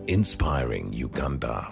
inspiring Uganda.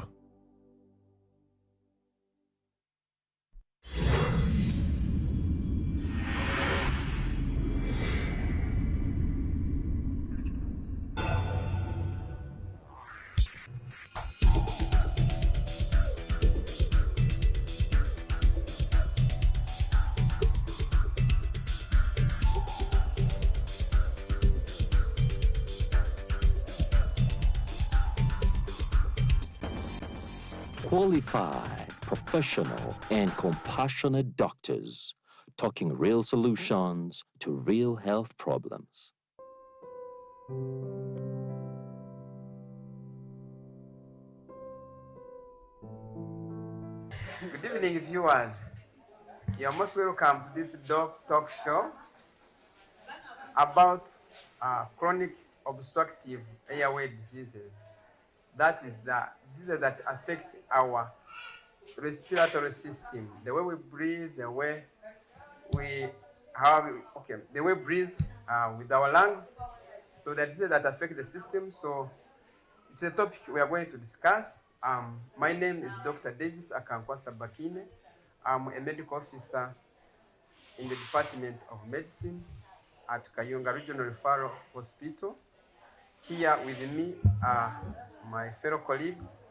Qualified, professional, and compassionate doctors talking real solutions to real health problems. Good evening, viewers. You are most welcome to this DOCtalk show about chronic obstructive airway diseases. That is the diseases that affect our respiratory system, the way we breathe, the way we breathe with our lungs. So the diseases that affect the system. So it's a topic we are going to discuss. My name is Dr. Davis Akankwasa. I'm a medical officer in the Department of Medicine at Kayunga Regional Referral Hospital. Here with me are my fellow colleagues.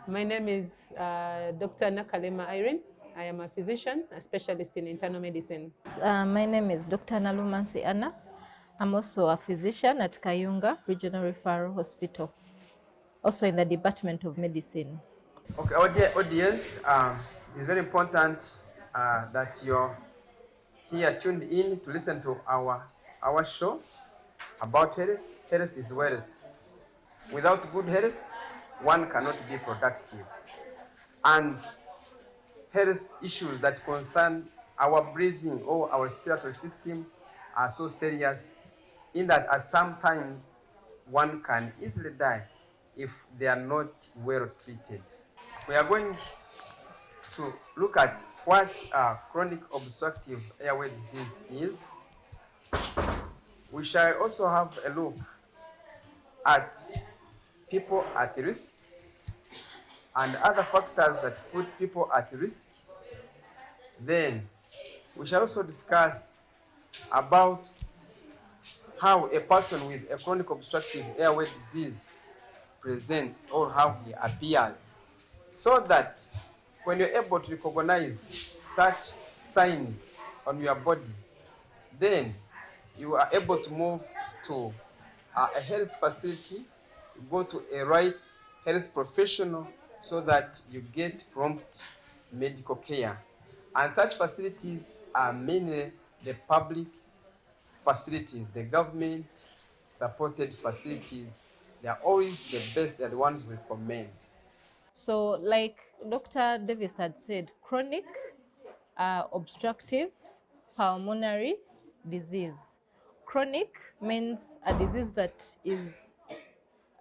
My name is Dr. Nakalema Irene. I am a physician, a specialist in internal medicine. My name is Dr. Nalumansi Anna. I'm also a physician at Kayunga Regional Referral Hospital, also in the Department of Medicine. Okay, our dear audience, it's very important that you're here tuned in to listen to our show about health. Health is wealth. Without good health, one cannot be productive. And health issues that concern our breathing or our respiratory system are so serious in that at sometimes one can easily die if they are not well treated. We are going to look at what chronic obstructive airway disease is. We shall also have a look at people at risk and other factors that put people at risk. Then we shall also discuss about how a person with a chronic obstructive airway disease presents or how he appears, so that when you're able to recognize such signs on your body, then you are able to move to a health facility, go to a right health professional so that you get prompt medical care. And such facilities are mainly the public facilities, the government supported facilities. They are always the best, they're the ones we recommend. So like Dr. Davis had said, chronic obstructive pulmonary disease. Chronic means a disease that is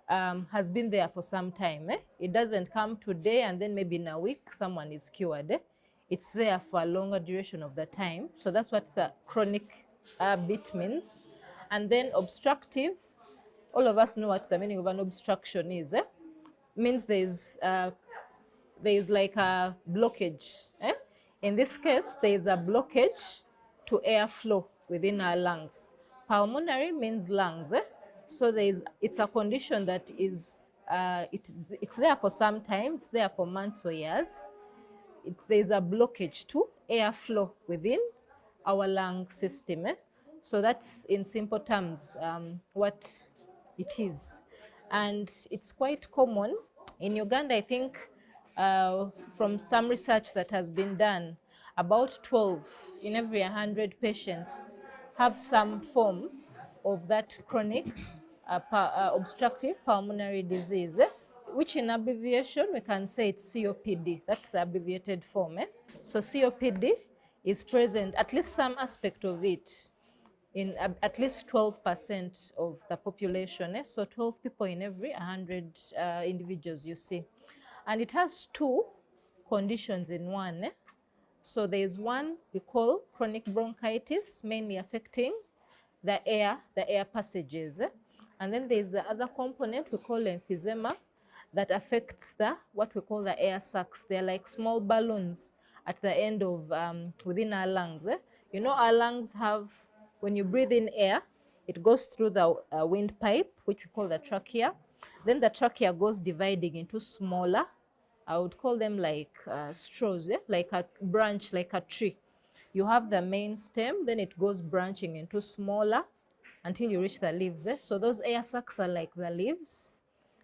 has been there for some time. It doesn't come today and then maybe in a week someone is cured. It's there for a longer duration of the time. So that's what the chronic bit means. And then obstructive, all of us know what the meaning of an obstruction is. Means there's like a blockage. In this case, there is a blockage to airflow within our lungs. Pulmonary means lungs. So it's a condition that is, it's there for some time, it's there for months or years. There's a blockage to airflow within our lung system. So that's in simple terms what it is. And it's quite common. In Uganda, I think from some research that has been done, about 12 in every 100 patients have some form of that chronic obstructive pulmonary disease, which in abbreviation we can say it's COPD. That's the abbreviated form. So COPD is present, at least some aspect of it, in at least 12% of the population. So 12 people in every 100 individuals you see. And it has two conditions in one. So there is one we call chronic bronchitis, mainly affecting the air passages. And then there is the other component we call emphysema, that affects what we call the air sacs. They're like small balloons at the end of, within our lungs. You know, our lungs have, when you breathe in air, it goes through the windpipe, which we call the trachea. Then the trachea goes dividing into smaller, I would call them like straws, like a branch, like a tree. You have the main stem, then it goes branching into smaller until you reach the leaves. So those air sacs are like the leaves,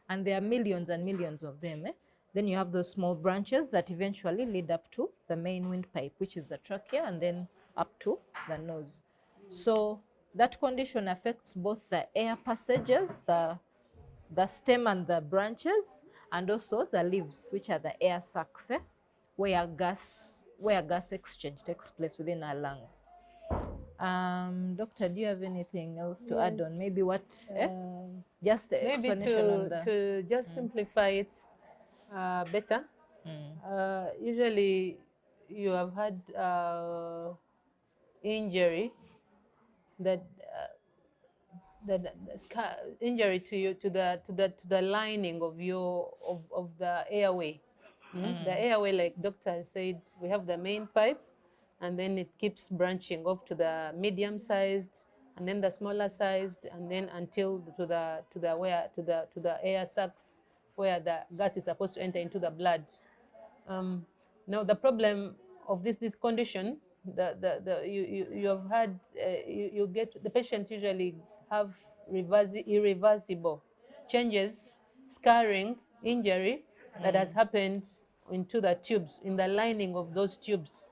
and there are millions and millions of them. Then you have those small branches that eventually lead up to the main windpipe, which is the trachea, and then up to the nose. So that condition affects both the air passages, the stem and the branches, and also the leaves, which are the air sacs, where gas exchange takes place within our lungs. Doctor, do you have anything else to add on? Maybe what, just maybe explanation on the... to just simplify it better. Usually you have had injury that injury to you, to the lining of the airway. The airway, like doctor said, we have the main pipe, and then it keeps branching off to the medium-sized, and then the smaller sized, and then until to the air sacs where the gas is supposed to enter into the blood. Now the problem of this condition, you have had, you get, the patient usually have irreversible changes, scarring, injury that has happened into the tubes, in the lining of those tubes.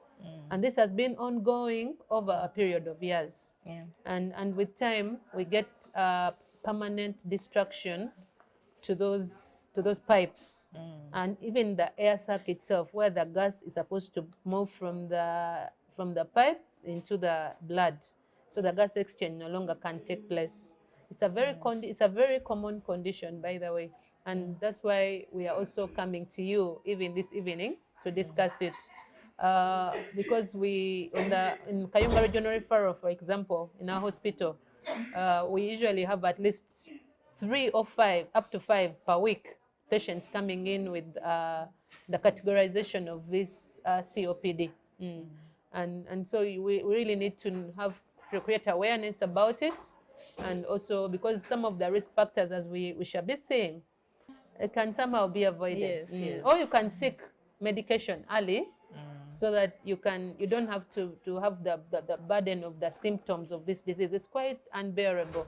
And this has been ongoing over a period of years. And with time, we get permanent destruction to those pipes. And even the air sac itself, where the gas is supposed to move from the pipe into the blood, so the gas exchange no longer can take place. It's a very common condition, by the way, and that's why we are also coming to you even this evening to discuss it. Because in Kayunga Regional Referral, for example, in our hospital, we usually have at least 3 or 5, up to 5 per week, patients coming in with the categorization of this COPD. And so we really need to create awareness about it, and also because some of the risk factors, as we shall be saying, it can somehow be avoided. Yes. Or you can seek medication early, so that you don't have to have the burden of the symptoms of this disease. It's quite unbearable.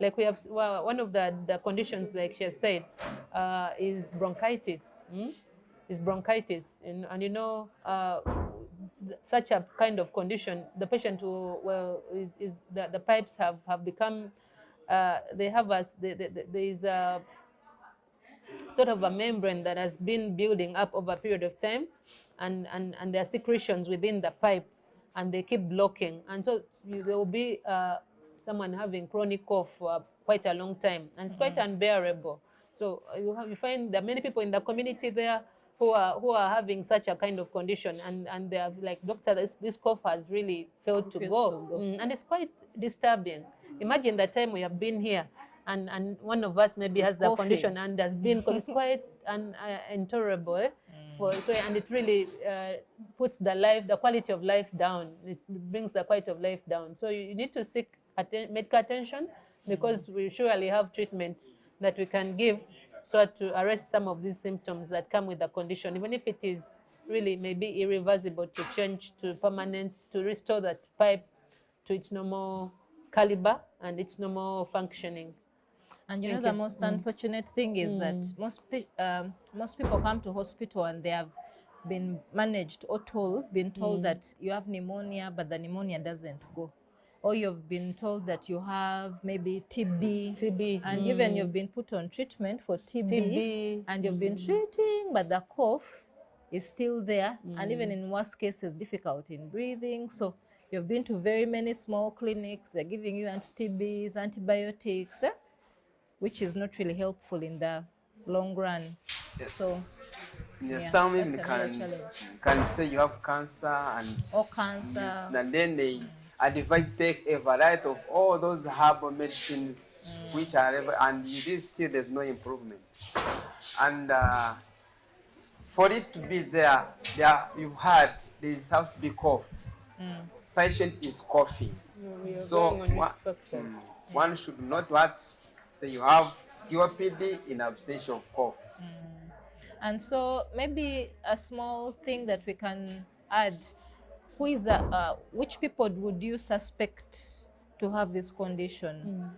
Like we have, one of the conditions, like she has said, is bronchitis. Is bronchitis, and you know, such a kind of condition, the patient the pipes have become, they have there is a sort of a membrane that has been building up over a period of time, and there are secretions within the pipe, and they keep blocking, and so there will be someone having chronic cough for quite a long time, and it's quite unbearable. So you find that many people in the community there who are having such a kind of condition, and they are like, doctor, this cough has really failed to go. And it's quite disturbing. Imagine the time we have been here, and one of us maybe has the condition and has been, it's quite intolerable. And it really puts the quality of life down. It brings the quality of life down. So you need to seek medical attention, because we surely have treatments that we can give so to arrest some of these symptoms that come with the condition, even if it is really maybe irreversible, to change to permanent, to restore that pipe to its normal caliber and its normal functioning. And you know, the most unfortunate thing is that most people come to hospital and they have been managed or been told that you have pneumonia, but the pneumonia doesn't go. Or you've been told that you have maybe TB. And even you've been put on treatment for TB. And you've been treating, but the cough is still there. And even in worst cases, difficulty in breathing. So you've been to very many small clinics. They're giving you anti-TBs, antibiotics, which is not really helpful in the long run. Yes. So some even can say you have cancer, or cancer. Yes, and then they advise to take a variety of all those herbal medicines, which are and still there's no improvement. And for it to be there, you've heard there is have to be cough. Patient is coughing. We are So going on risk factors. one should not what say you have COPD in absence of cough. And so maybe a small thing that we can add, which people would you suspect to have this condition?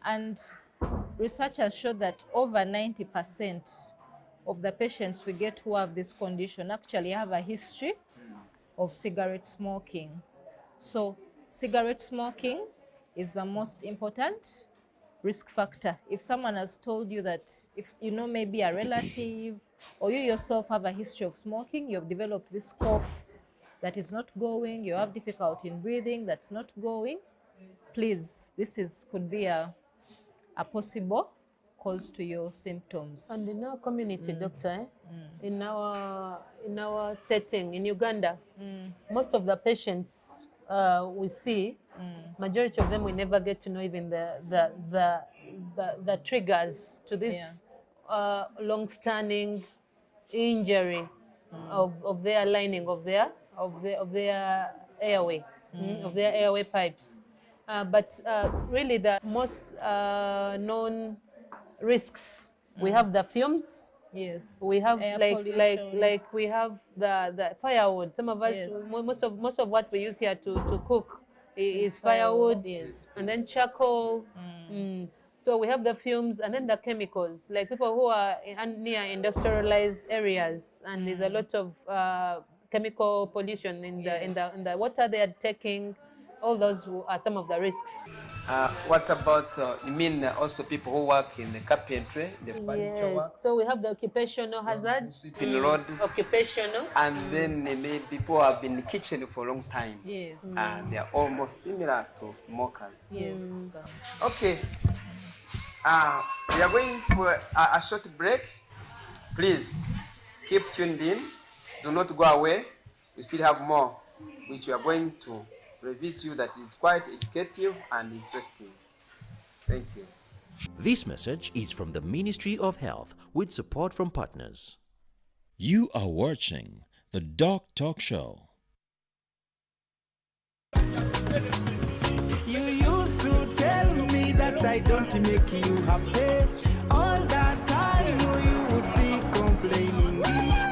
And research has showed that over 90% of the patients we get who have this condition actually have a history of cigarette smoking. So cigarette smoking is the most important risk factor. If someone has told you that, if you know maybe a relative or you yourself have a history of smoking, you have developed this cough that is not going, you have difficulty in breathing that's not going, please, this could be a possible cause to your symptoms. And in our community, doctor, in our setting in Uganda, most of the patients we see, majority of them we never get to know even the triggers to this long-standing injury of their lining of their airway, of their airway pipes. But really the most known risks, we have the fumes. Yes. We have like we have the firewood. Some of us, Yes. most of what we use here to cook is firewood, yes. and then charcoal. So we have the fumes and then the chemicals, like people who are near industrialized areas, and there's a lot of chemical pollution in the water they are taking. All those are some of the risks. What about, you mean also people who work in the carpentry, the furniture work? So we have the occupational hazards, Sweeping roads, occupational. and then maybe people who have been in the kitchen for a long time. Yes. They are almost similar to smokers. Yes. Okay. We are going for a short break. Please keep tuned in. Do not go away. We still have more, which we are going to reveal to you that is quite educative and interesting. Thank you. This message is from the Ministry of Health with support from partners. You are watching the DOCtalk show. You used to tell me that I don't make you happy. All that time you would be complaining.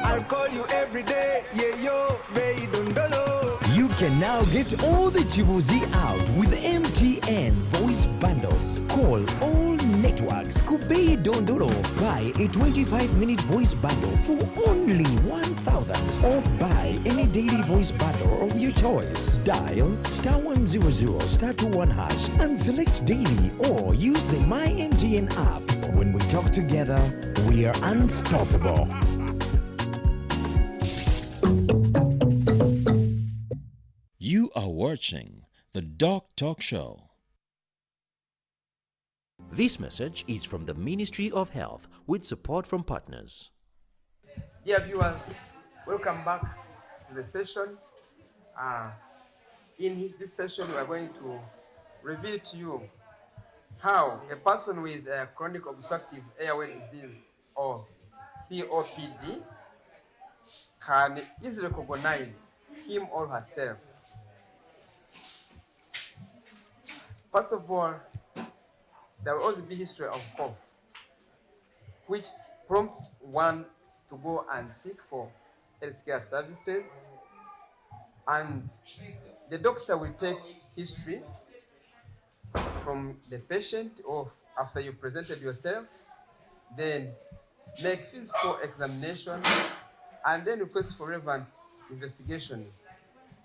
I'll call you every day, yeah, yo, baby, don't know. You can now get all the Chibuzi out with MTN voice bundles. Call all networks. Kubei Dondoro. Buy a 25-minute voice bundle for only 1,000. Or buy any daily voice bundle of your choice. Dial *100 *21 hash and select daily, or use the My MTN app. When we talk together, we are unstoppable. You are watching the DOCtalk show. This message is from the Ministry of Health with support from partners. Dear viewers, welcome back to the session. In this session, we are going to reveal to you how a person with chronic obstructive airway disease, or COPD, can easily recognize him or herself. First of all, there will also be history of cough, which prompts one to go and seek for healthcare services, and the doctor will take history from the patient, or after you presented yourself, then make physical examination, and then request for relevant investigations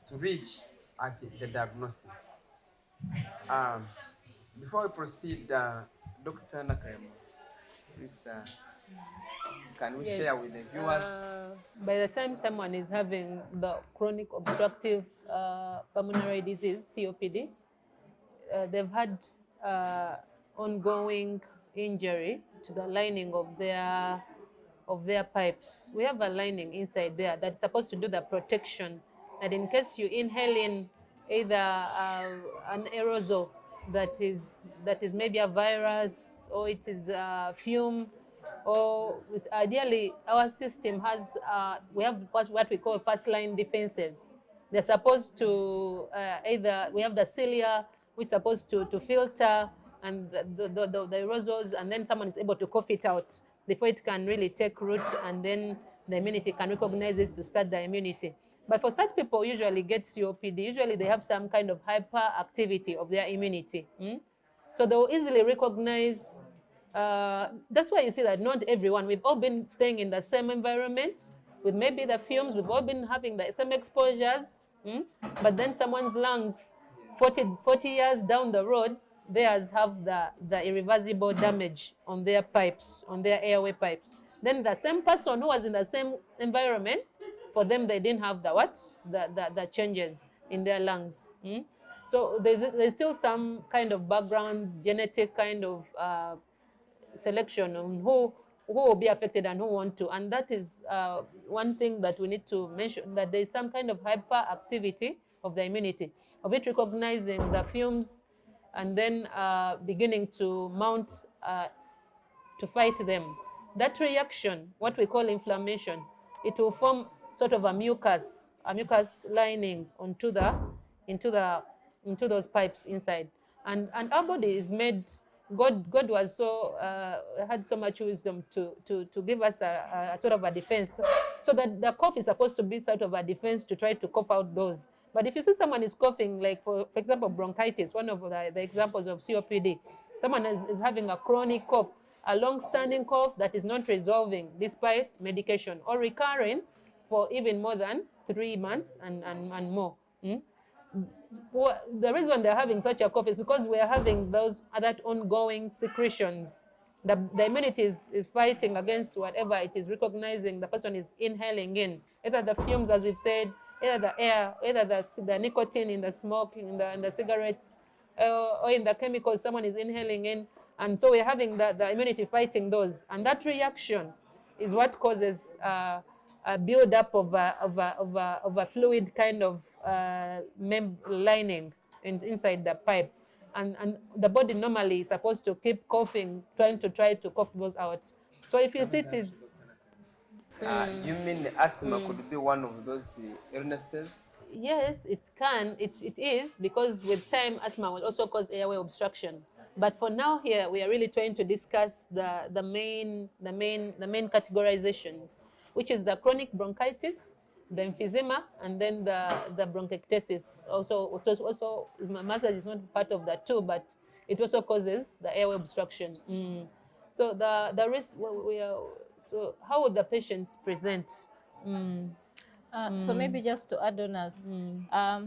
to reach at the diagnosis. Before we proceed, Dr. Nakalema, please, can we share with the viewers? By the time someone is having the chronic obstructive pulmonary disease, COPD, they've had ongoing injury to the lining of their pipes. We have a lining inside there that's supposed to do the protection, that in case you inhale in either an aerosol that is maybe a virus, or it is fume, or ideally our system has, we have what we call first line defenses. They're supposed to either, we have the cilia, which is supposed to filter and the aerosols, and then someone is able to cough it out before it can really take root, and then the immunity can recognize it to start the immunity. But for such people usually get COPD, usually they have some kind of hyperactivity of their immunity. So they will easily recognize, that's why you see that not everyone, we've all been staying in the same environment with maybe the fumes, we've all been having the same exposures, but then someone's lungs, 40 years down the road, theirs have the irreversible damage on their pipes, on their airway pipes. Then the same person who was in the same environment, for them they didn't have the changes in their lungs. So there's still some kind of background, genetic kind of selection on who will be affected and who won't to. And that is one thing that we need to mention, that there is some kind of hyperactivity of the immunity, of it recognizing the fumes and then beginning to mount to fight them. That reaction, what we call inflammation, it will form sort of a mucus lining into those pipes inside. And our body is made, God was so, had so much wisdom to give us a sort of a defense. So that the cough is supposed to be sort of a defense to try to cough out those. But if you see someone is coughing, like for example, bronchitis, one of the examples of COPD, someone is having a chronic cough, a long-standing cough that is not resolving despite medication, or recurring for even more than 3 months and more. Well, the reason they're having such a cough is because we are having those other ongoing secretions. The immunity is fighting against whatever it is recognizing the person is inhaling in, either the fumes, as we've said, either the air, either the nicotine in the smoke, in the cigarettes, or in the chemicals someone is inhaling in. And so we're having the immunity fighting those. And that reaction is what causes a build-up of a fluid kind of lining inside the pipe. And the body normally is supposed to keep coughing, try to cough those out. So if you see it is... do you mean asthma could be one of those illnesses? Yes, it can. It is, because with time, asthma will also cause airway obstruction. But for now here, we are really trying to discuss the main categorizations, which is the chronic bronchitis, the emphysema, and then the bronchiectasis. Also, massage is not part of that too, but it also causes the airway obstruction. So the risk, so how would the patients present? So maybe just to add on us,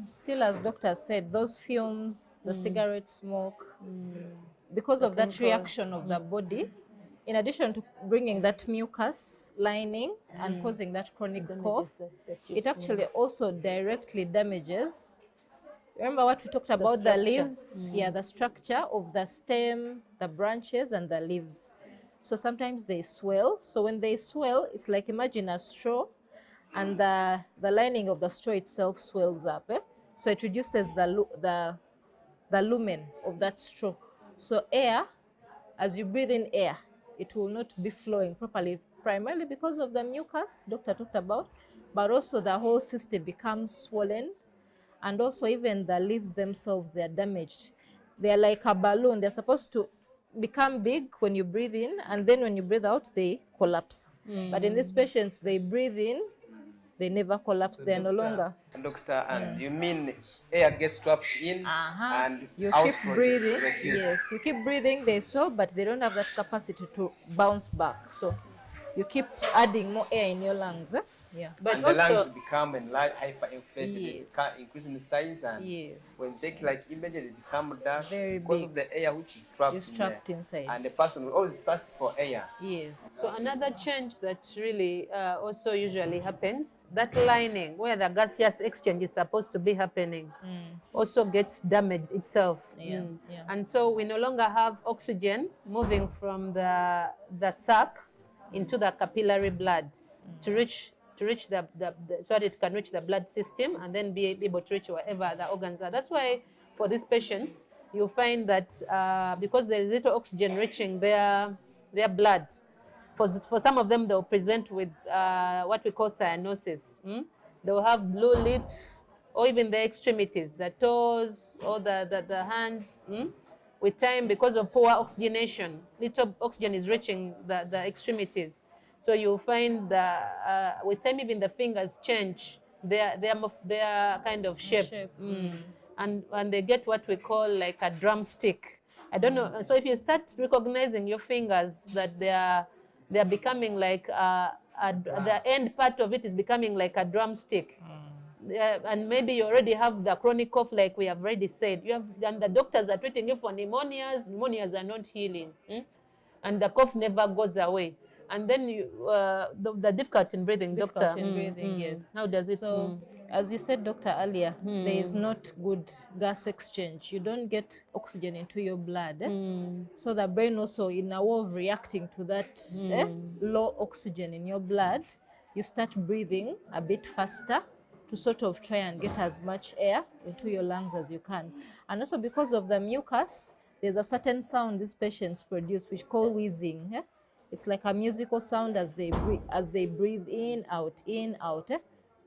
still as doctor said, those fumes, the cigarette smoke, because of that reaction of the body, in addition to bringing that mucus lining and causing that chronic cough, it actually also directly damages. Remember what we talked about, the leaves? Yeah, the structure of the stem, the branches, and the leaves. So sometimes they swell. So when they swell, it's like, imagine a straw, and the lining of the straw itself swells up. So it reduces the lumen of that straw. So air, as you breathe in air, it will not be flowing properly, primarily because of the mucus doctor talked about, but also the whole system becomes swollen, and also even the leaves themselves, they are damaged. They are like a balloon. They're supposed to become big when you breathe in, and then when you breathe out, they collapse. But in these patients, they breathe in, they never collapse, so they're no longer. Doctor, and you mean air gets trapped in and you out keep breathing. Yes, you keep breathing, they swell, but they don't have that capacity to bounce back. So you keep adding more air in your lungs. Yeah. But and the lungs become enlarged, hyperinflated, they become increasing in size, and when they take like images, they become dark because of the air which is trapped inside. And the person will always thirst for air. Yes. So another change that really also usually happens, that lining where the gaseous exchange is supposed to be happening also gets damaged itself. And so we no longer have oxygen moving from the sac into the capillary blood to reach so that it can reach the blood system and then be able to reach wherever the organs are. That's why for these patients, you find that because there is little oxygen reaching their blood, for some of them, they'll present with what we call cyanosis. They'll have blue lips, or even the extremities, the toes or the hands. With time, because of poor oxygenation, little oxygen is reaching the extremities. So you'll find that with time, even the fingers change their kind of shape. And they get what we call like a drumstick. I don't know. So if you start recognizing your fingers that they're becoming like the end part of it is becoming like a drumstick. And maybe you already have the chronic cough, like we have already said. And the doctors are treating you for pneumonias. Pneumonias are not healing, and the cough never goes away. And then the difficulty in breathing, Difficulty doctor. in breathing, yes. How does it? So, as you said, doctor, earlier, there is not good gas exchange. You don't get oxygen into your blood. So the brain also, in a way of reacting to that low oxygen in your blood, you start breathing a bit faster to sort of try and get as much air into your lungs as you can. And also because of the mucus, there's a certain sound these patients produce, which called wheezing. It's like a musical sound as they breathe in, out, in, out.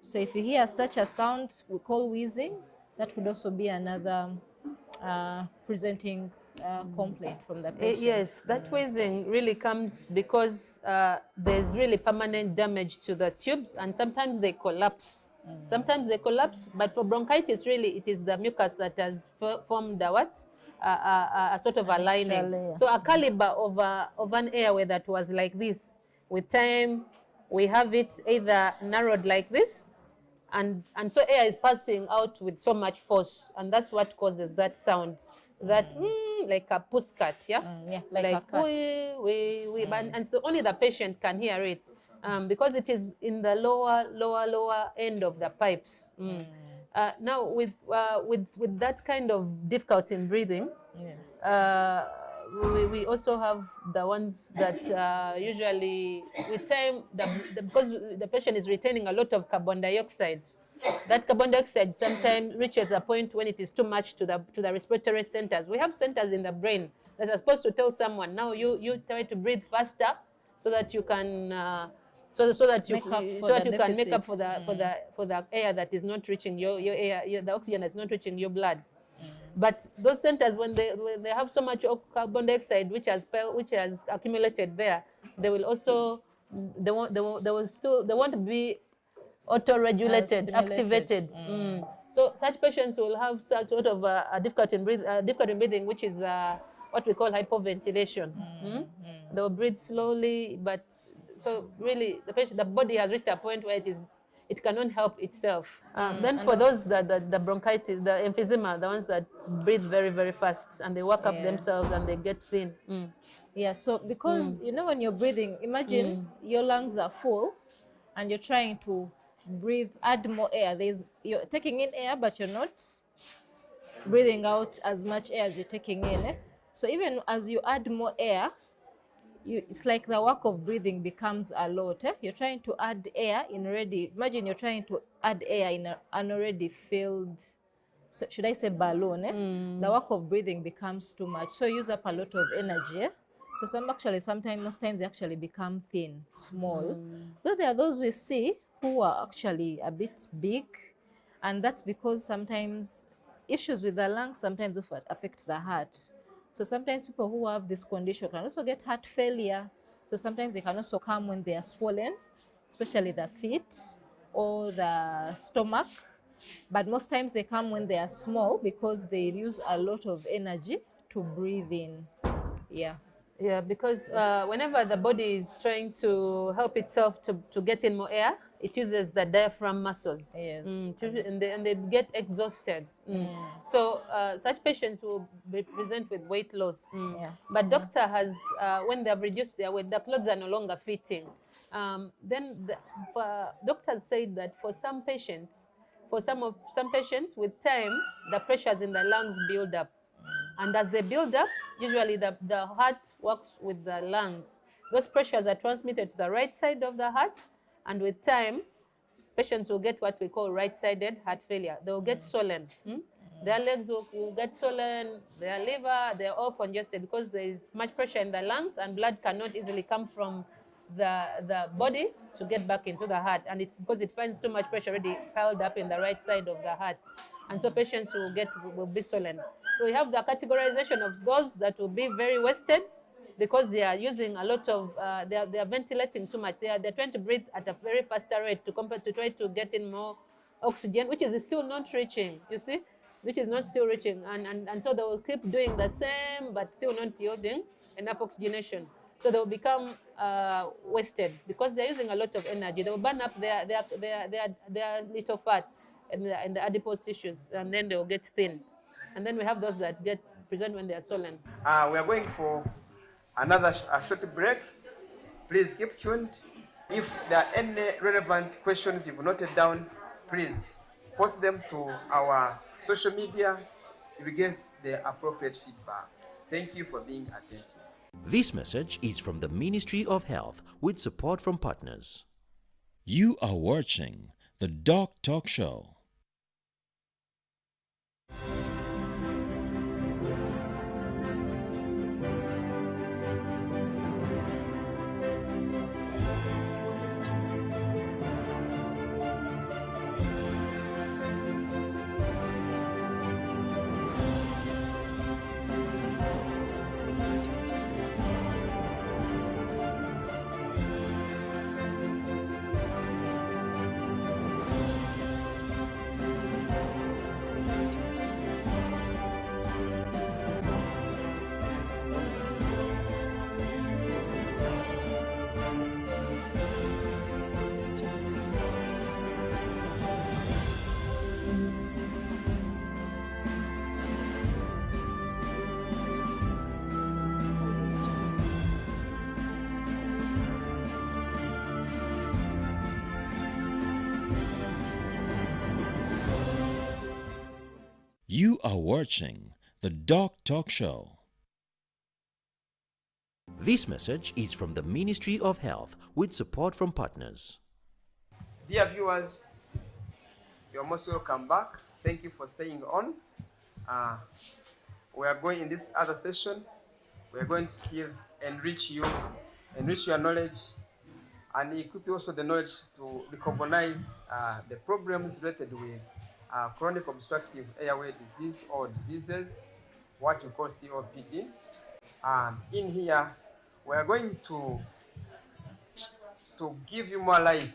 So if you hear such a sound we call wheezing, that would also be another presenting complaint from the patient. Yes, that wheezing really comes because there's really permanent damage to the tubes, and sometimes they collapse. Sometimes they collapse, but for bronchitis, really, it is the mucus that has formed a sort of a lining. So a caliber of an airway that was like this, with time, we have it either narrowed like this, and so air is passing out with so much force, and that's what causes that sound, that like a pussycat, like a cat. And so only the patient can hear it, because it is in the lower end of the pipes. Now with that kind of difficulty in breathing, we also have the ones that usually with time, because the patient is retaining a lot of carbon dioxide. That carbon dioxide sometimes reaches a point when it is too much to the respiratory centers. We have centers in the brain that are supposed to tell someone, now you try to breathe faster so that you can so that you can make up for the air that is not reaching your air, the oxygen that's not reaching your blood. But those centers, when they have so much carbon dioxide which has accumulated there, they will also they won't be auto-regulated, activated. So such patients will have such sort of a difficulty in breathing, which is what we call hypoventilation. They will breathe slowly, but so really the body has reached a point where it cannot help itself. Then for those the bronchitis, the emphysema, the ones that breathe very, very fast and they work up themselves and they get thin. Yeah, so because you know when you're breathing, imagine your lungs are full and you're trying to breathe, add more air. You're taking in air, but you're not breathing out as much air as you're taking in. So even as you add more air, it's like the work of breathing becomes a lot. You're trying to add air in imagine you're trying to add air in an already filled, so should I say balloon? The work of breathing becomes too much. So you use up a lot of energy. So most times they actually become thin, small. Though there are those we see who are actually a bit big, and that's because sometimes issues with the lungs sometimes affect the heart. So sometimes people who have this condition can also get heart failure. So sometimes they can also come when they are swollen, especially the feet or the stomach. But most times they come when they are small because they use a lot of energy to breathe in. Yeah, because whenever the body is trying to help itself to get in more air, it uses the diaphragm muscles. Yes. And they get exhausted. So such patients will present with weight loss. But doctor has, when they have reduced their weight, the clothes are no longer fitting. Then doctors say that for some patients, with time, the pressures in the lungs build up. And as they build up, usually the heart works with the lungs. Those pressures are transmitted to the right side of the heart, and with time, patients will get what we call right-sided heart failure. They will get swollen. Their legs will get swollen, their liver, they're all congested because there is much pressure in the lungs and blood cannot easily come from the body to get back into the heart, and because it finds too much pressure already piled up in the right side of the heart, and so patients will be swollen. So we have the categorization of those that will be very wasted because they are using a lot of they are ventilating too much. They're trying to breathe at a very faster rate to try to get in more oxygen, which is still not reaching. You see, which is not still reaching, and so they will keep doing the same but still not yielding enough oxygenation. So they will become wasted because they're using a lot of energy. They will burn up their little fat in the adipose tissues, and then they will get thin. And then we have those that get present when they are swollen. We are going for another short break. Please keep tuned. If there are any relevant questions you've noted down, please post them to our social media. You will get the appropriate feedback. Thank you for being attentive. This message is from the Ministry of Health with support from partners. You are watching the DOCtalk show. You are watching the DOCtalk show. This message is from the Ministry of Health with support from partners. Dear viewers, you're most welcome back. Thank you for staying on. We are going in this other session. We are going to still enrich your knowledge, and equip you also the knowledge to recognize the problems related with chronic obstructive airway disease or diseases, what we call COPD. In here, we are going to give you more light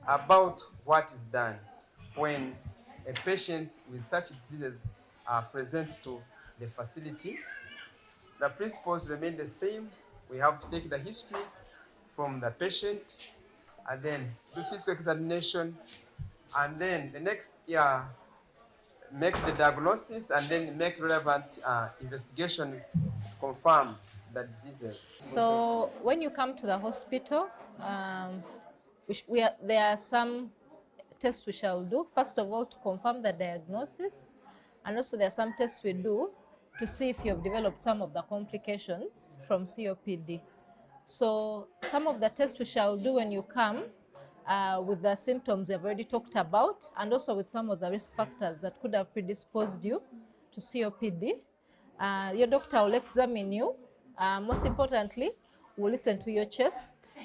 about what is done when a patient with such diseases presents to the facility. The principles remain the same. We have to take the history from the patient and then do physical examination, and then the next year make the diagnosis and then make relevant investigations to confirm the diseases. So when you come to the hospital, there are some tests we shall do. First of all, to confirm the diagnosis, and also there are some tests we do to see if you have developed some of the complications from COPD. So some of the tests we shall do when you come with the symptoms we have already talked about, and also with some of the risk factors that could have predisposed you to COPD. Your doctor will examine you. Most importantly, we'll listen to your chest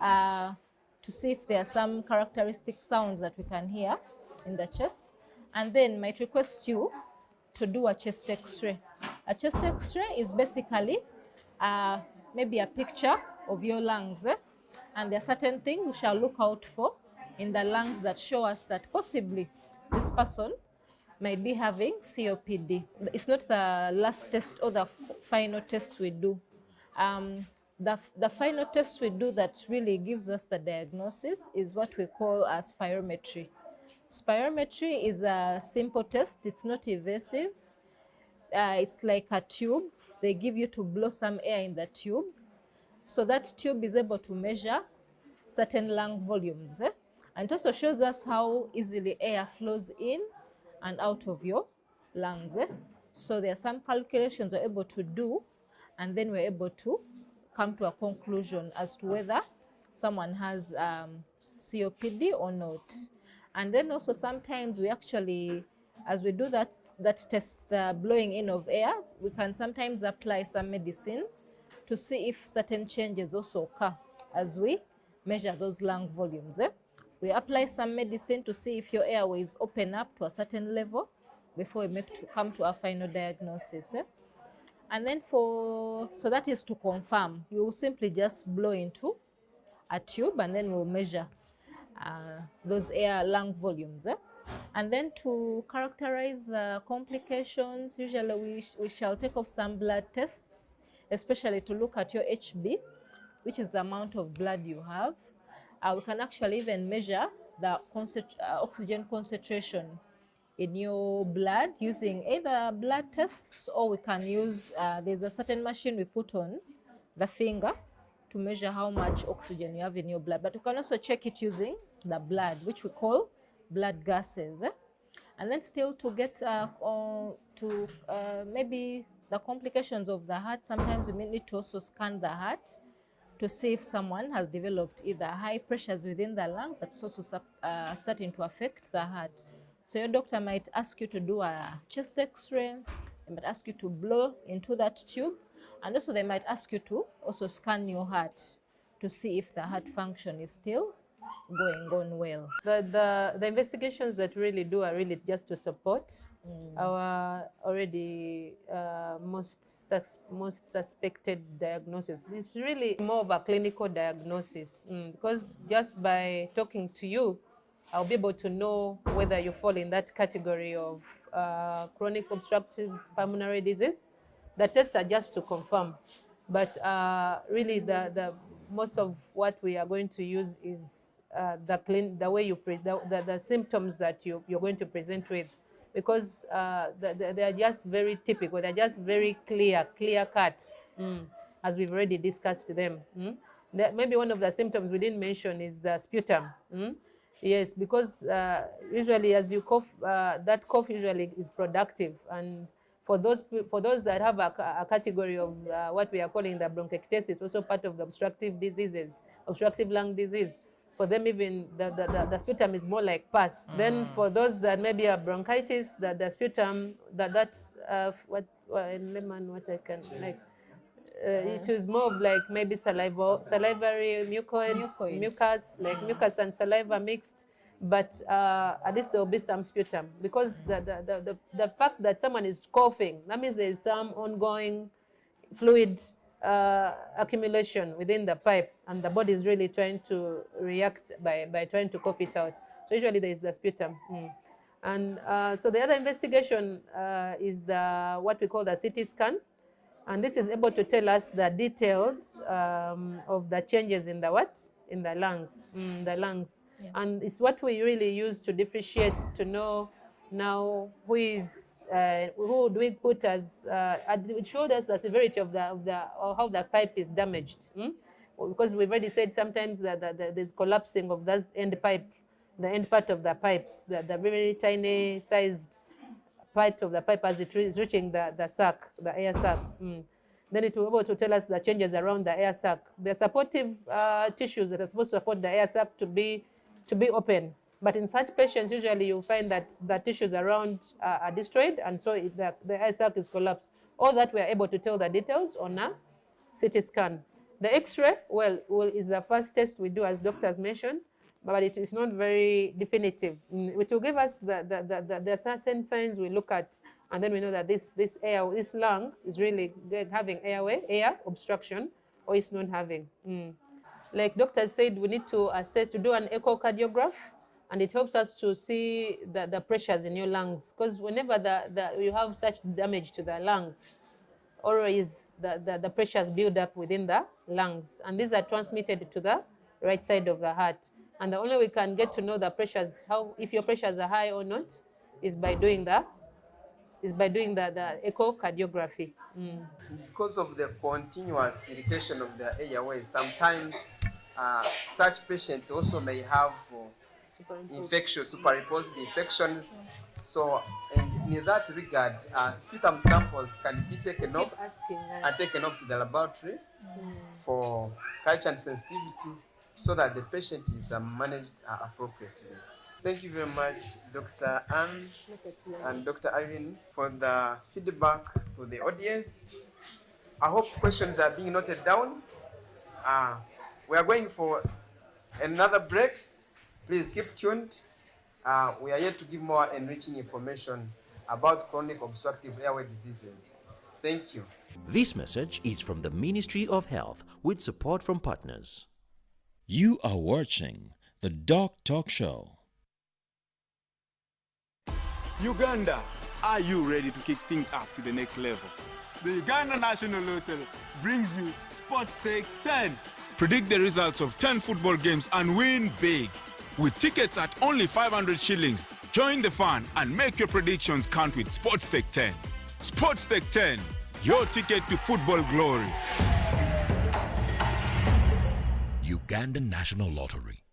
to see if there are some characteristic sounds that we can hear in the chest, and then might request you to do a chest x-ray. A chest x-ray is basically maybe a picture of your lungs, and there are certain things we shall look out for in the lungs that show us that possibly this person might be having COPD. It's not the last test or the final test we do. The final test we do that really gives us the diagnosis is what we call a spirometry. Spirometry is a simple test. It's not invasive. It's like a tube. They give you to blow some air in the tube. So that tube is able to measure certain lung volumes. And it also shows us how easily air flows in and out of your lungs. So there are some calculations we're able to do, and then we're able to come to a conclusion as to whether someone has COPD or not. And then also sometimes we actually, as we do that test, the blowing in of air, we can sometimes apply some medicine to see if certain changes also occur as we measure those lung volumes. We apply some medicine to see if your airways open up to a certain level before we come to our final diagnosis. And then so that is to confirm. You will simply just blow into a tube and then we'll measure those lung volumes. And then to characterize the complications, usually we shall take off some blood tests, especially to look at your HB, which is the amount of blood you have. We can actually even measure the oxygen concentration in your blood using either blood tests, or we can use, there's a certain machine we put on the finger to measure how much oxygen you have in your blood. But you can also check it using the blood, which we call blood gases. And then still to get maybe the complications of the heart, sometimes we may need to also scan the heart to see if someone has developed either high pressures within the lung that's also starting to affect the heart. So your doctor might ask you to do a chest x-ray, they might ask you to blow into that tube, and also they might ask you to also scan your heart to see if the heart function is still going on well. The investigations that we really do are really just to support our already most suspected diagnosis. It's really more of a clinical diagnosis because just by talking to you, I'll be able to know whether you fall in that category of chronic obstructive pulmonary disease. The tests are just to confirm, but really the most of what we are going to use is the way you the symptoms that you're going to present with, because they are just very typical. They're just very clear cut, as we've already discussed them. Maybe one of the symptoms we didn't mention is the sputum. Yes, because usually as you cough, that cough usually is productive, and for those that have a category of what we are calling the bronchiectasis, also part of the obstructive diseases, obstructive lung disease, for them even the sputum is more like pus. Then for those that maybe have bronchitis, the sputum, that's what in layman what I can like. It is more of like maybe salivary mucus, like mucus and saliva mixed, but at least there will be some sputum, because the fact that someone is coughing, that means there is some ongoing fluid accumulation within the pipe, and the body is really trying to react by trying to cough it out. So usually there is the sputum. And so the other investigation is what we call the CT scan. And this is able to tell us the details of the changes in the in the lungs, Yeah. And it's what we really use to differentiate, to know now who do we put as, it showed us the severity of or how the pipe is damaged. Because we've already said sometimes that there's collapsing of that end pipe, the end part of the pipes, the very tiny sized part of the pipe as it is reaching the sac, the air sac. Then it will be able to tell us the changes around the air sac. The supportive tissues that are supposed to support the air sac to be open. But in such patients, usually you'll find that the tissues around are destroyed, and so the air sac is collapsed. All that we are able to tell the details on a CT scan. The X-ray, is the first test we do, as doctors mentioned, but it is not very definitive. It will give us the certain signs we look at, and then we know that this lung is really having air obstruction, or it's not having. Like doctors said, we need to do an echocardiograph, and it helps us to see the pressures in your lungs, because whenever you have such damage to the lungs, always the pressures build up within the lungs, and these are transmitted to the right side of the heart. And the only way we can get to know the pressures, if your pressures are high or not, is by doing the echocardiography. Because of the continuous irritation of the airways, sometimes such patients also may have superimposed infections. So in that regard, sputum samples can be taken off to the laboratory for culture and sensitivity, so that the patient is managed appropriately. Thank you very much, Dr. Anne and Dr. Irene, for the feedback for the audience. I hope questions are being noted down. We are going for another break. Please keep tuned. We are yet to give more enriching information about chronic obstructive airway diseases. Thank you. This message is from the Ministry of Health with support from partners. You are watching the DOCtalk show. Uganda, are you ready to kick things up to the next level? The Uganda National Lottery brings you Sports Take 10. Predict the results of 10 football games and win big. With tickets at only 500 shillings, join the fun and make your predictions count with Sports Take 10. Sports Take 10, your ticket to football glory. Uganda National Lottery.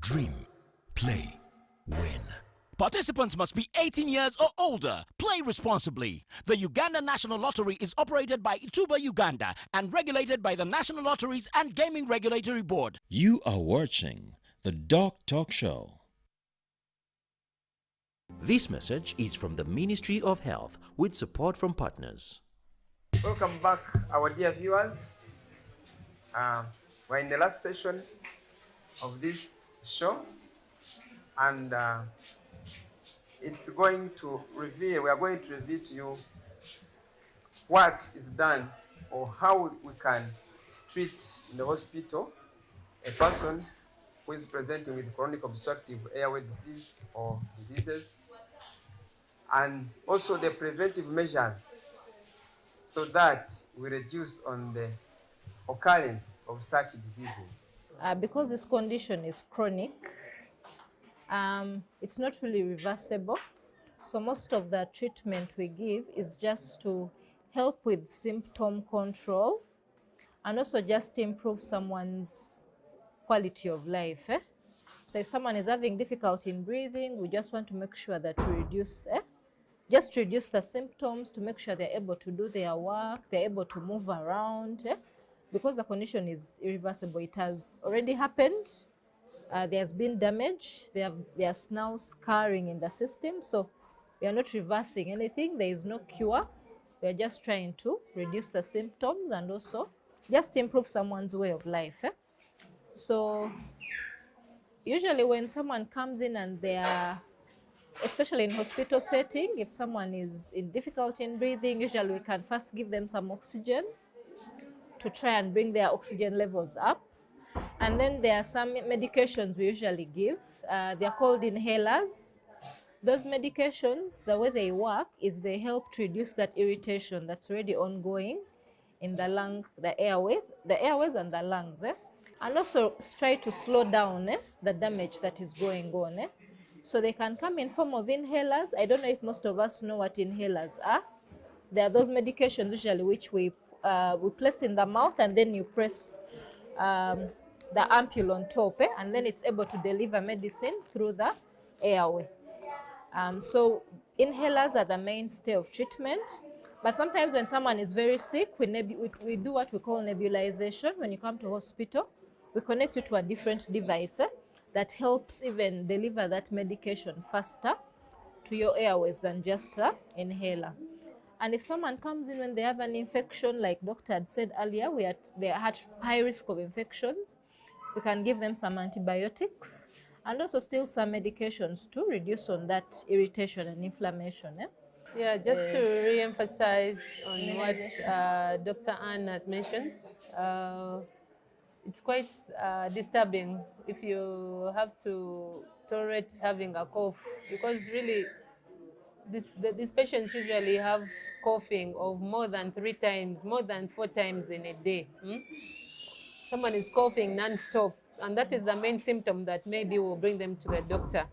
Dream, play, win. Participants must be 18 years or older. Play responsibly. The Uganda National Lottery is operated by Ituba Uganda and regulated by the National Lotteries and Gaming Regulatory Board. You are watching the DOCtalk show. This message is from the Ministry of Health with support from partners. Welcome back, our dear viewers. We're in the last session of this show, and it's going to reveal, we are going to reveal to you what is done or how we can treat in the hospital a person who is presenting with chronic obstructive airway disease or diseases, and also the preventive measures so that we reduce on the occurrence of such diseases. Because this condition is chronic, it's not really reversible. So most of the treatment we give is just to help with symptom control and also just improve someone's quality of life. So if someone is having difficulty in breathing, we just want to make sure that we reduce the symptoms to make sure they're able to do their work, they're able to move around. Because the condition is irreversible, it has already happened. There's been damage, there's now scarring in the system, so we are not reversing anything. There is no cure. We are just trying to reduce the symptoms and also just improve someone's way of life. So usually when someone comes in and they are, especially in hospital setting, if someone is in difficulty in breathing, usually we can first give them some oxygen to try and bring their oxygen levels up. And then there are some medications we usually give. They're called inhalers. Those medications, the way they work is they help to reduce that irritation that's already ongoing in the lung, the airways and the lungs. And also try to slow down the damage that is going on. So they can come in form of inhalers. I don't know if most of us know what inhalers are. They are those medications usually which we place in the mouth, and then you press the ampule on top, and then it's able to deliver medicine through the airway. So inhalers are the mainstay of treatment, but sometimes when someone is very sick, we do what we call nebulization. When you come to hospital, we connect you to a different device that helps even deliver that medication faster to your airways than just the inhaler. And if someone comes in when they have an infection, like Doctor had said earlier, they are at high risk of infections, we can give them some antibiotics and also still some medications to reduce on that irritation and inflammation. Yeah, just to re-emphasize on what Dr. Anne has mentioned, it's quite disturbing if you have to tolerate having a cough, because really these patients usually have coughing of more than 3 times, more than 4 times in a day. Someone is coughing non-stop, and that is the main symptom that maybe will bring them to the doctor.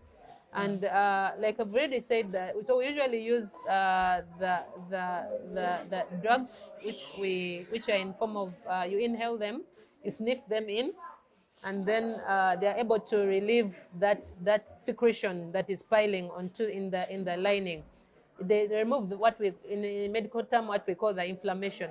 And like I've already said, so we usually use the drugs which are in form of you inhale them, you sniff them in, and then they are able to relieve that secretion that is piling onto in the lining. They remove what we in medical term what we call the inflammation.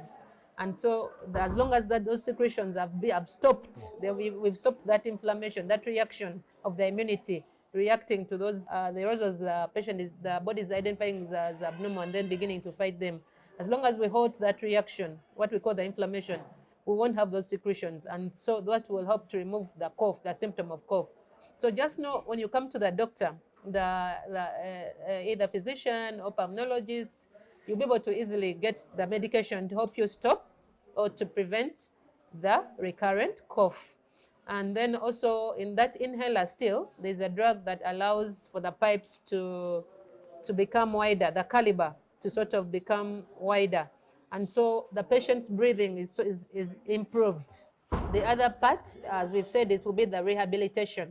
And so as long as those secretions have stopped, we've stopped that inflammation, that reaction of the immunity reacting to those the arousals the patient is, the body is identifying as abnormal and then beginning to fight them. As long as we halt that reaction, what we call the inflammation, we won't have those secretions, and so that will help to remove the cough, the symptom of cough. So just know when you come to the doctor, either physician or pulmonologist, you'll be able to easily get the medication to help you stop or to prevent the recurrent cough. And then also in that inhaler still, there's a drug that allows for the pipes to become wider, the caliber to sort of become wider. And so the patient's breathing is improved. The other part, as we've said, it will be the rehabilitation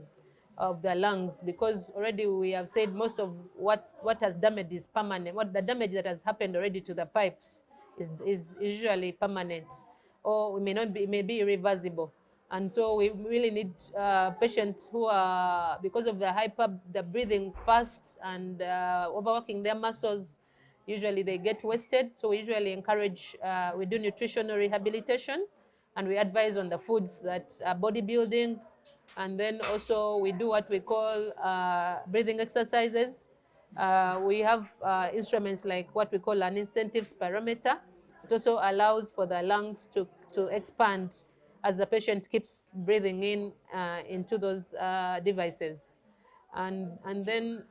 of the lungs, because already we have said most of what has damaged is permanent. What the damage that has happened already to the pipes is usually permanent, or it may be irreversible. And so we really need patients who are, because of the breathing fast and overworking their muscles, usually they get wasted. So we usually encourage, we do nutritional rehabilitation, and we advise on the foods that are bodybuilding. And then also we do what we call breathing exercises. We have instruments like what we call an incentive spirometer. It also allows for the lungs to expand as the patient keeps breathing in into those devices. And then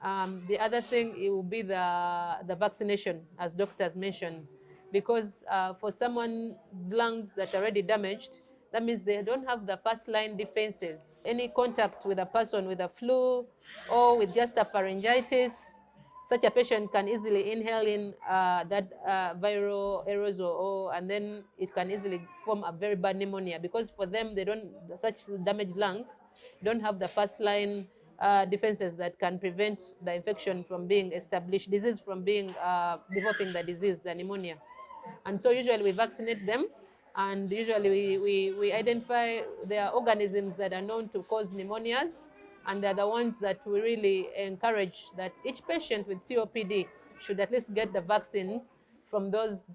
the other thing, it will be the vaccination, as doctors mentioned, because for someone's lungs that are already damaged, that means they don't have the first line defenses. Any contact with a person with a flu or with just a pharyngitis, such a patient can easily inhale in that viral aerosol, and then it can easily form a very bad pneumonia, because for them, such damaged lungs don't have the first line defenses that can prevent the infection from being established, disease from being developing the disease, the pneumonia. And so usually we vaccinate them, and usually we identify there are organisms that are known to cause pneumonias, and they're the ones that we really encourage that each patient with COPD should at least get the vaccines from those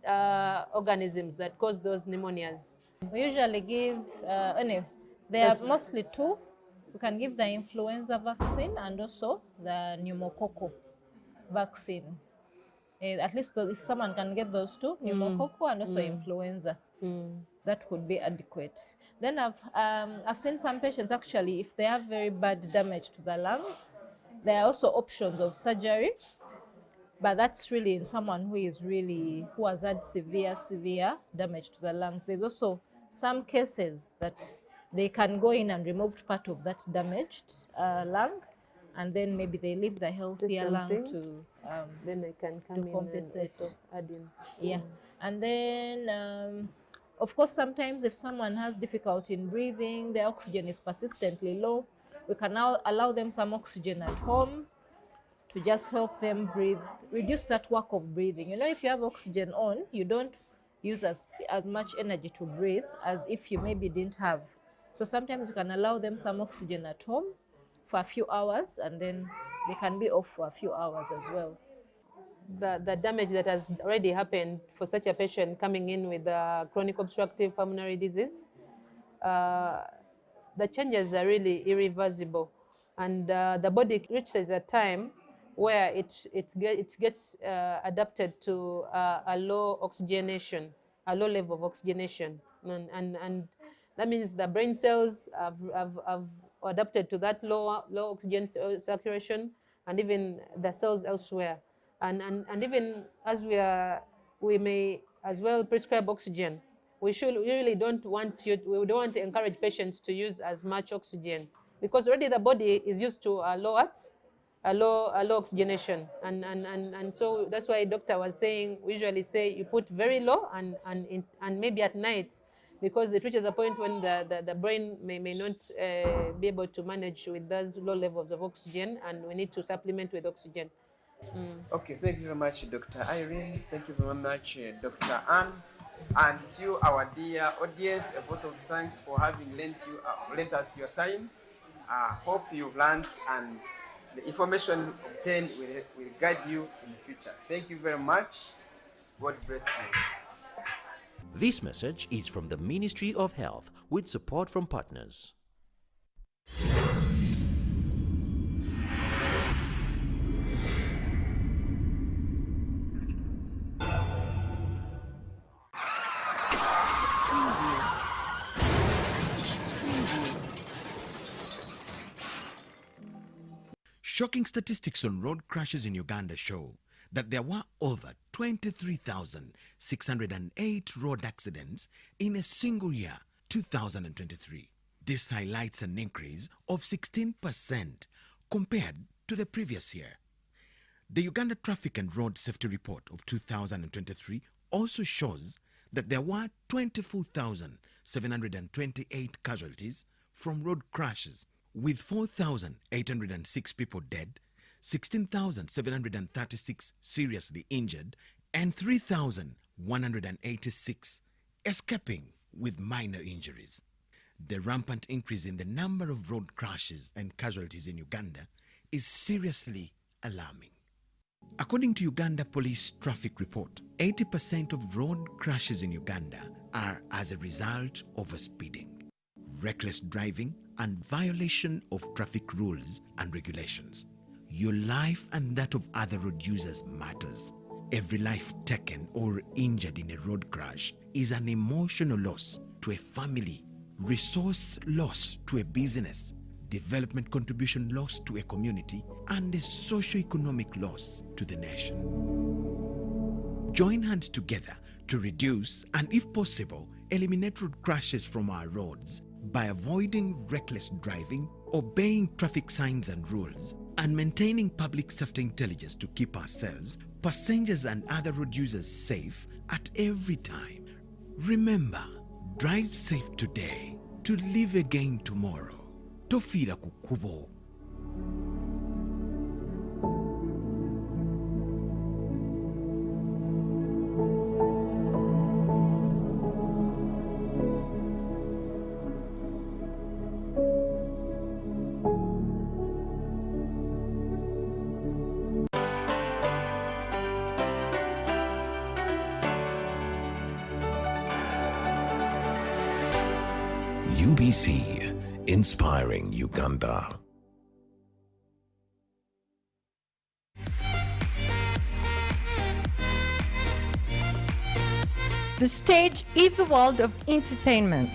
organisms that cause those pneumonias. We usually give, there are mostly two. We can give the influenza vaccine and also the pneumococcal vaccine. At least if someone can get those two, pneumococcal and also influenza, that would be adequate. Then I've seen some patients, actually, if they have very bad damage to the lungs, there are also options of surgery, but that's really in someone who has had severe damage to the lungs. There's also some cases that they can go in and remove part of that damaged lung, and then maybe they leave the healthier lung to then I can come to in compensate. and also add in. Yeah, and then of course sometimes if someone has difficulty in breathing, the oxygen is persistently low, we can now allow them some oxygen at home to just help them breathe, reduce that work of breathing. You know, if you have oxygen on, you don't use as much energy to breathe as if you maybe didn't have. So sometimes you can allow them some oxygen at home for a few hours, and then they can be off for a few hours as well. The damage that has already happened for such a patient coming in with chronic obstructive pulmonary disease, the changes are really irreversible, and the body reaches a time where it gets adapted to a low oxygenation, a low level of oxygenation, and that means the brain cells have adapted to that low oxygen saturation, and even the cells elsewhere. And even as we may as well prescribe oxygen, we really don't want to encourage patients to use as much oxygen, because already the body is used to a low oxygenation, and so that's why doctor was saying, we usually say you put very low and maybe at night, because it reaches a point when the brain may not be able to manage with those low levels of oxygen, and we need to supplement with oxygen. Okay, thank you very much, Dr. Irene. Thank you very much, Dr. Anne. And to our dear audience, a vote of thanks for having lent us your time. Hope you've learned, and the information obtained will guide you in the future. Thank you very much. God bless you. This message is from the Ministry of Health with support from partners. Shocking statistics on road crashes in Uganda show that there were over 23,608 road accidents in a single year, 2023. This highlights an increase of 16% compared to the previous year. The Uganda Traffic and Road Safety Report of 2023 also shows that there were 24,728 casualties from road crashes, with 4,806 people dead, 16,736 seriously injured, and 3,186 escaping with minor injuries. The rampant increase in the number of road crashes and casualties in Uganda is seriously alarming. According to Uganda Police Traffic Report, 80% of road crashes in Uganda are as a result of speeding, reckless driving, and violation of traffic rules and regulations. Your life and that of other road users matters. Every life taken or injured in a road crash is an emotional loss to a family, resource loss to a business, development contribution loss to a community, and a socio-economic loss to the nation. Join hands together to reduce and, if possible, eliminate road crashes from our roads by avoiding reckless driving, obeying traffic signs and rules, and maintaining public safety intelligence to keep ourselves, passengers and other road users safe at every time. Remember, drive safe today to live again tomorrow. Tofira kukubo. UBC, inspiring Uganda. The stage is a world of entertainment.